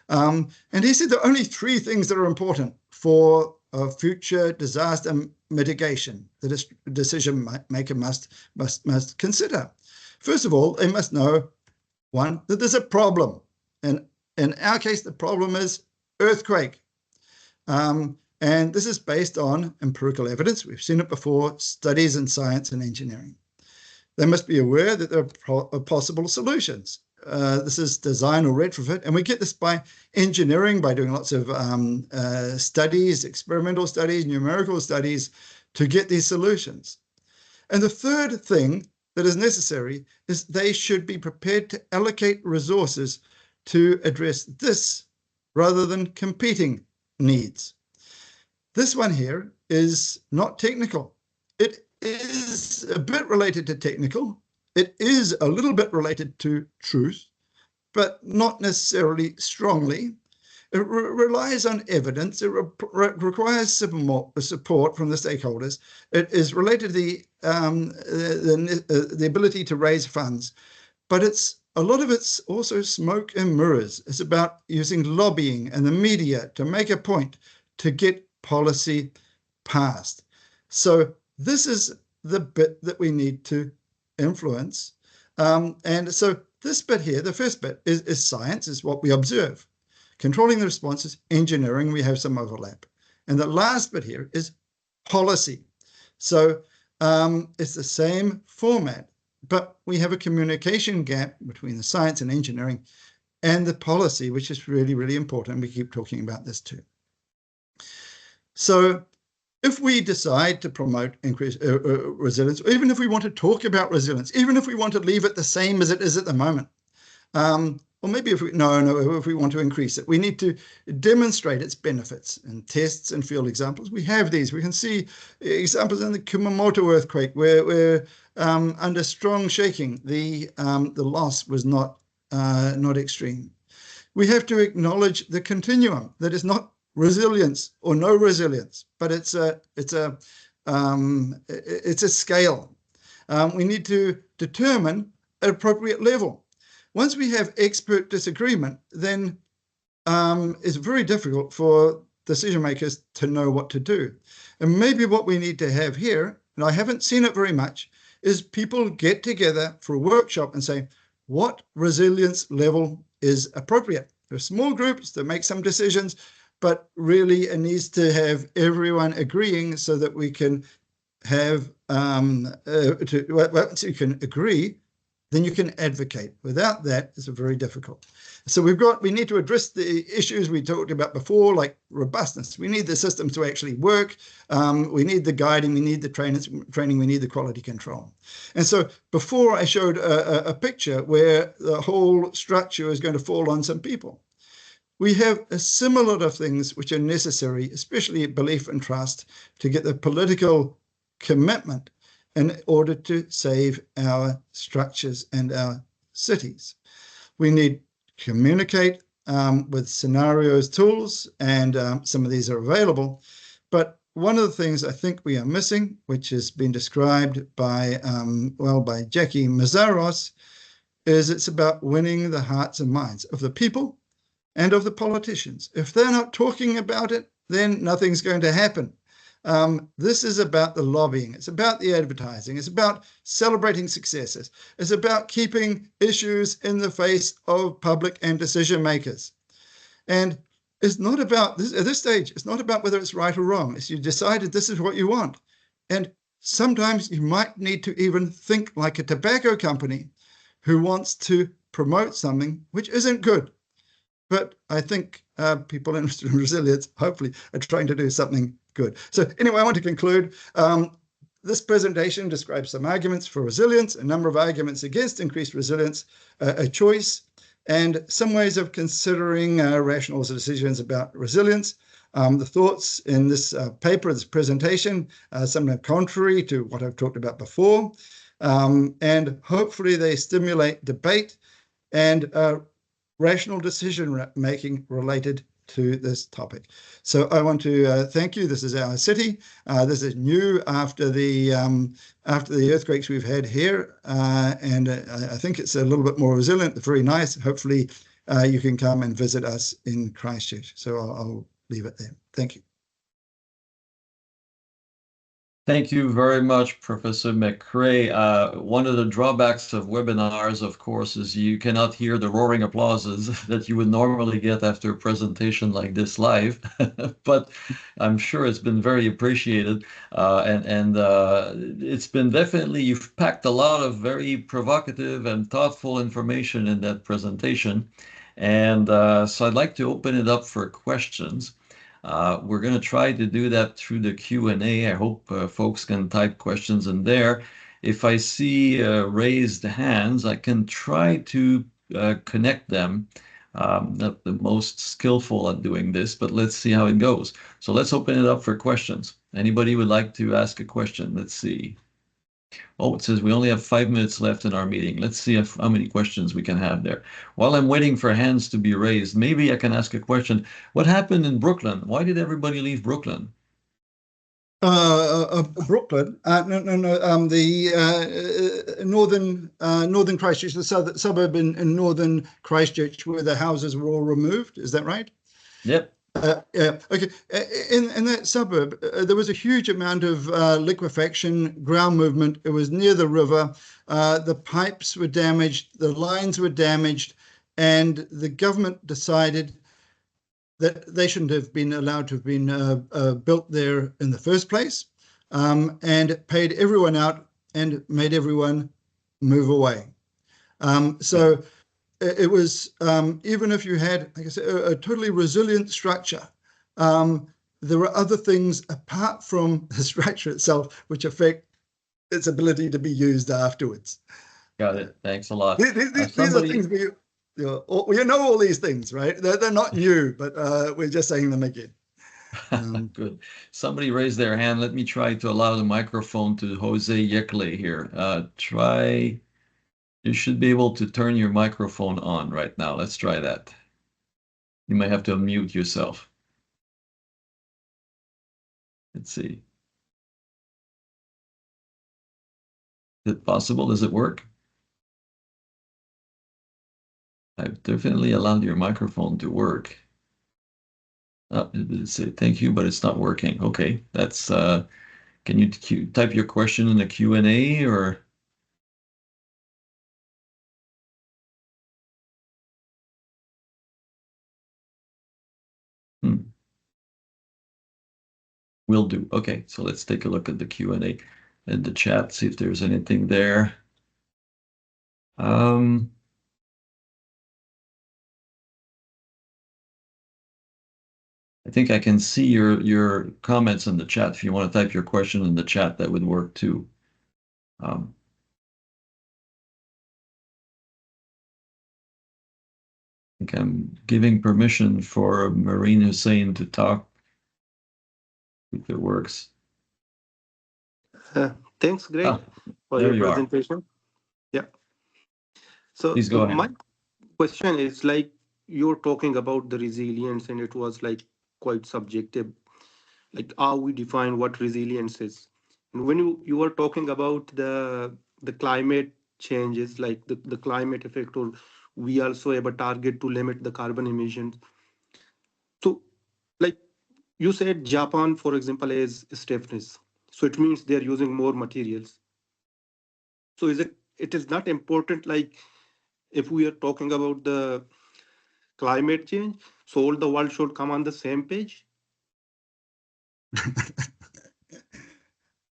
And he said there are only 3 things that are important for future disaster mitigation that a decision maker must consider. First of all, they must know, 1, that there's a problem. And in our case, the problem is earthquake. And this is based on empirical evidence. We've seen it before, studies in science and engineering. They must be aware that there are possible solutions. This is design or retrofit. And we get this by engineering, by doing lots of studies, experimental studies, numerical studies, to get these solutions. And the third thing that is necessary is they should be prepared to allocate resources to address this rather than competing needs. This one here is not technical. It is a bit related to technical. It is a little bit related to truth, but not necessarily strongly. It relies on evidence. It requires support from the stakeholders. It is related to the ability to raise funds, but a lot of it's also smoke and mirrors. It's about using lobbying and the media to make a point to get policy passed. So this is the bit that we need to influence. And so this bit here, the first bit is science, is what we observe. Controlling the responses, engineering, we have some overlap. And the last bit here is policy. So it's the same format, but we have a communication gap between the science and engineering and the policy, which is really, really important. We keep talking about this too. So if we decide to promote increased resilience, or even if we want to talk about resilience, even if we want to leave it the same as it is at the moment, or maybe if we want to increase it, we need to demonstrate its benefits in tests and field examples. We have these. We can see examples in the Kumamoto earthquake where under strong shaking, the loss was not extreme. We have to acknowledge the continuum, that is not resilience or no resilience, but it's a scale. We need to determine an appropriate level. Once we have expert disagreement, then it's very difficult for decision makers to know what to do. And maybe what we need to have here, and I haven't seen it very much, is people get together for a workshop and say, what resilience level is appropriate? There are small groups that make some decisions, but really it needs to have everyone agreeing so that we can have, once you can agree, then you can advocate. Without that, it's very difficult. So we need to address the issues we talked about before, like robustness. We need the systems to actually work. We need the guiding. We need the training. We need the quality control. And so before I showed a picture where the whole structure is going to fall on some people. We have a similar of things which are necessary, especially belief and trust, to get the political commitment in order to save our structures and our cities. We need to communicate with scenarios, tools, and some of these are available. But one of the things I think we are missing, which has been described by Jackie Mazaros, is it's about winning the hearts and minds of the people and of the politicians. If they're not talking about it, then nothing's going to happen. This is about the lobbying. It's about the advertising. It's about celebrating successes. It's about keeping issues in the face of public and decision makers. And it's not about this at this stage. It's not about whether it's right or wrong. It's you decided this is what you want. And sometimes you might need to even think like a tobacco company who wants to promote something which isn't good. But I think people interested in resilience hopefully are trying to do something good. So anyway, I want to conclude. This presentation describes some arguments for resilience, a number of arguments against increased resilience, a choice, and some ways of considering rational decisions about resilience. The thoughts in this paper, this presentation, some are contrary to what I've talked about before, and hopefully they stimulate debate and rational decision making related to this topic. So I want to thank you. This is our city. This is new after the earthquakes we've had here, and I think it's a little bit more resilient. Very nice. Hopefully, you can come and visit us in Christchurch. So I'll leave it there. Thank you. Thank you very much, Professor McCrae. One of the drawbacks of webinars, of course, is you cannot hear the roaring applauses that you would normally get after a presentation like this live, but I'm sure it's been very appreciated. And it's been definitely, you've packed a lot of very provocative and thoughtful information in that presentation. And so I'd like to open it up for questions. We're going to try to do that through the Q&A. I hope folks can type questions in there. If I see raised hands, I can try to connect them. Not the most skillful at doing this, but let's see how it goes. So let's open it up for questions. Anybody would like to ask a question? Let's see. Oh, it says we only have 5 minutes left in our meeting. Let's see how many questions we can have there. While I'm waiting for hands to be raised, maybe I can ask a question. What happened in Brooklyn? Why did everybody leave Brooklyn? Brooklyn. No, no, no. The northern Christchurch, the suburb in northern Christchurch, where the houses were all removed. Is that right? Yep. Yeah. Okay. In that suburb, there was a huge amount of liquefaction, ground movement. It was near the river. The pipes were damaged. The lines were damaged, and the government decided that they shouldn't have been allowed to have been built there in the first place, and paid everyone out and made everyone move away. So it was, even if you had, like I said, a totally resilient structure, there are other things apart from the structure itself which affect its ability to be used afterwards. Got it. Thanks a lot. These are Somebody, things we know all these things, right? They're not new, but we're just saying them again. good. Somebody raised their hand. Let me try to allow the microphone to Jose Yekle here. You should be able to turn your microphone on right now. Let's try that. You might have to unmute yourself. Let's see. Is it possible? Does it work? I've definitely allowed your microphone to work. Oh, it say thank you, but it's not working. Okay, that's can you type your question in the Q&A or hmm, will do. Okay, so let's take a look at the Q&A and the chat, see if there's anything there. Um, I think I can see your comments in the chat. If you want to type your question in the chat, that would work too. Um, I think I'm giving permission for Marine Hussein to talk if it works. Uh, Thanks, Ah, Greg, for there your you are. presentation. Yeah. So Please go my ahead. question is like you're talking about the resilience, and it was like quite subjective, like how we define what resilience is. And when you were talking about the climate changes, like the climate effect, or we also have a target to limit the carbon emissions. So, like you said, Japan, for example, is stiffness. So it means they're using more materials. So it is not important, like if we are talking about the climate change, so all the world should come on the same page.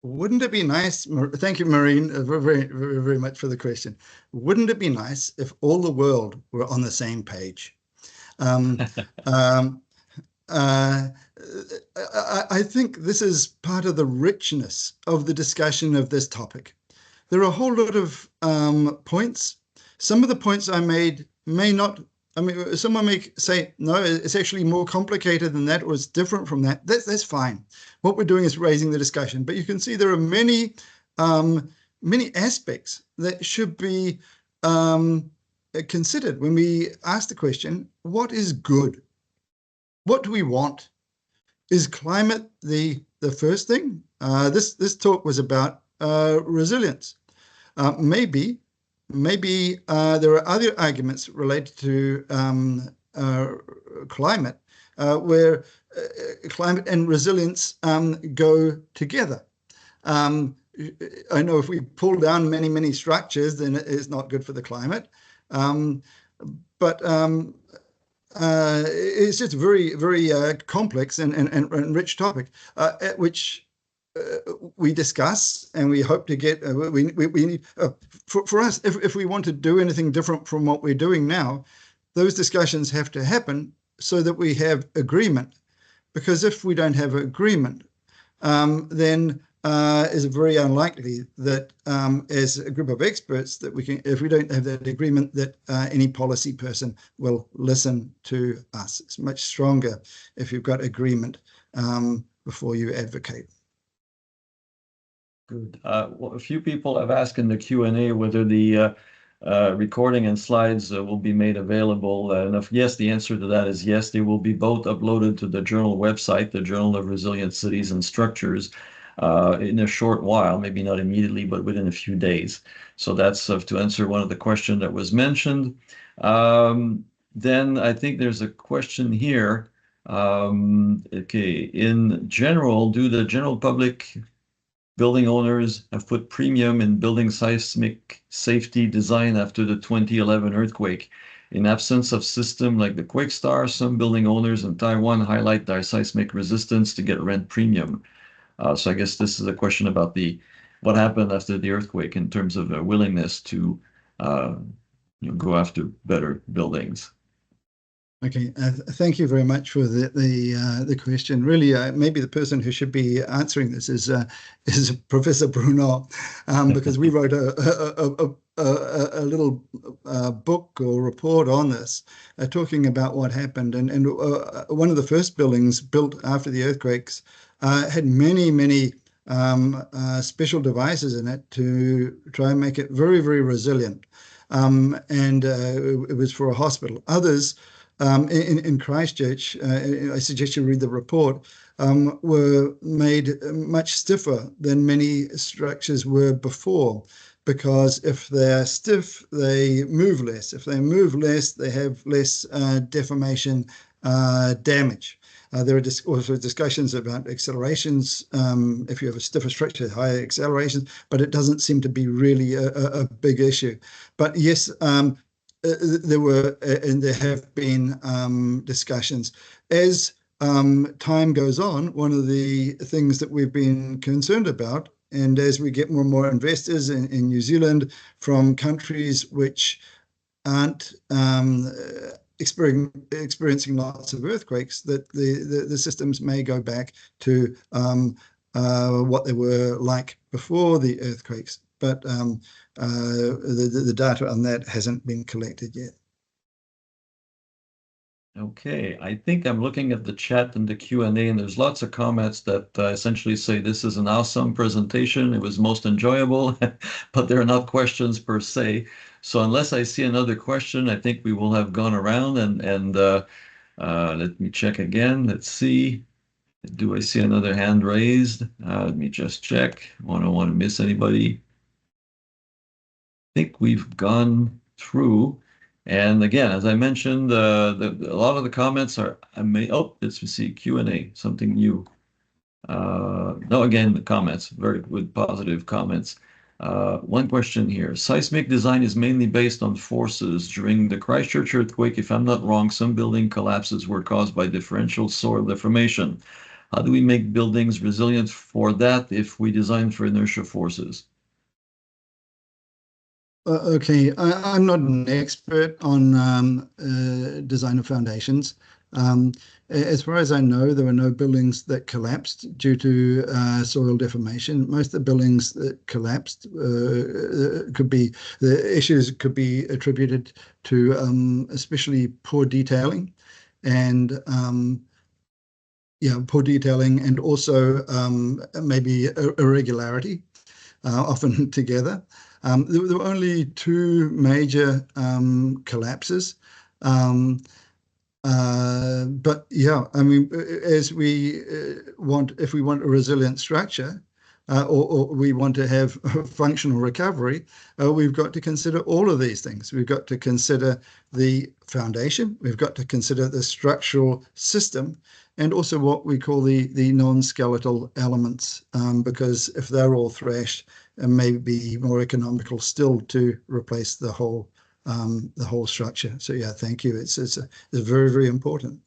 Wouldn't it be nice? Thank you, Maureen, very, very, very much for the question. Wouldn't it be nice if all the world were on the same page? Um, um, uh, I think this is part of the richness of the discussion of this topic. There are a whole lot of points. Some of the points I made may not, I mean, someone may say, no, it's actually more complicated than that, or it's different from that. That's fine. What we're doing is raising the discussion. But you can see there are many aspects that should be considered when we ask the question, what is good? What do we want? Is climate the first thing? This talk was about resilience. Maybe there are other arguments related to climate where climate and resilience go together. I know if we pull down many structures, then it's not good for the climate. But it's just a very complex and rich topic, which we discuss and we hope to get. We need for us if we want to do anything different from what we're doing now, those discussions have to happen so that we have agreement. Because if we don't have agreement, then is very unlikely that as a group of experts that we can, if we don't have that agreement, that any policy person will listen to us. It's much stronger if you've got agreement before you advocate. Good. Well, a few people have asked in the Q&A whether the recording and slides will be made available. And if yes, the answer to that is yes. They will be both uploaded to the journal website, the Journal of Resilient Cities and Structures, in a short while, maybe not immediately, but within a few days. So that's to answer one of the questions that was mentioned. Then I think there's a question here. Okay, in general, do the general public building owners have put premium in building seismic safety design after the 2011 earthquake? In absence of system like the QuakeStar, some building owners in Taiwan highlight their seismic resistance to get rent premium. So I guess this is a question about what happened after the earthquake in terms of a willingness to uh, go after better buildings. Okay, thank you very much for the question. Really, maybe the person who should be answering this is Professor Bruno, because we wrote a little book or report on this, talking about what happened. And one of the first buildings built after the earthquakes had many special devices in it to try and make it very resilient. And it was for a hospital. Others in Christchurch, I suggest you read the report, were made much stiffer than many structures were before. Because if they're stiff, they move less. If they move less, they have less deformation damage. There are also discussions about accelerations. If you have a stiffer structure, higher accelerations, but it doesn't seem to be really a big issue. But yes, there were and there have been discussions. As time goes on, one of the things that we've been concerned about, and as we get more and more investors in New Zealand from countries which aren't experiencing lots of earthquakes, that the systems may go back to what they were like before the earthquakes. But the data on that hasn't been collected yet. Okay, I think I'm looking at the chat and the Q&A, and there's lots of comments that essentially say this is an awesome presentation. It was most enjoyable, but they're not questions per se. So unless I see another question, I think we will have gone around and let me check again. Let's see. Do I see another hand raised? Let me just check. I don't want to miss anybody. Think we've gone through. And again, as I mentioned, a lot of the comments are, let's see, Q&A, something new. No, again, the comments, very good, positive comments. One question here. Seismic design is mainly based on forces. During the Christchurch earthquake, if I'm not wrong, some building collapses were caused by differential soil deformation. How do we make buildings resilient for that if we design for inertia forces? Okay, I'm not an expert on design of foundations. As far as I know, there were no buildings that collapsed due to soil deformation. Most of the buildings that collapsed the issues could be attributed to especially poor detailing and poor detailing and also maybe irregularity, often together. There were only two major collapses. But yeah, I mean, as we if we want a resilient structure, or we want to have functional recovery, we've got to consider all of these things. We've got to consider the foundation, we've got to consider the structural system, and also what we call the non-skeletal elements, because if they're all thrashed, it may be more economical still to replace the whole structure. So yeah, thank you. It's very important.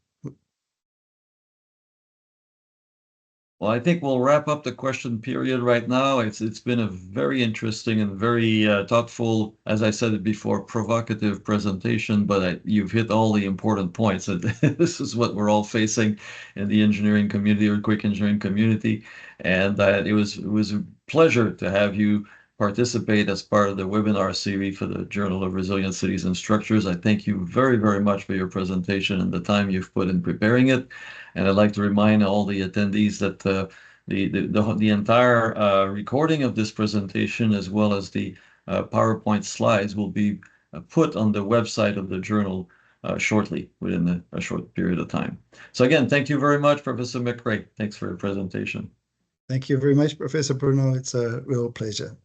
Well, I think we'll wrap up the question period right now. It's been a very interesting and very thoughtful, as I said it before, provocative presentation, but you've hit all the important points. This is what we're all facing in the engineering community, earthquake engineering community. And it was a pleasure to have you participate as part of the webinar series for the Journal of Resilient Cities and Structures. I thank you very much for your presentation and the time you've put in preparing it. And I'd like to remind all the attendees that The entire recording of this presentation, as well as the PowerPoint slides, will be put on the website of the journal shortly, within a short period of time. So again, thank you very much, Professor McRae. Thanks for your presentation. Thank you very much, Professor Bruno. It's a real pleasure.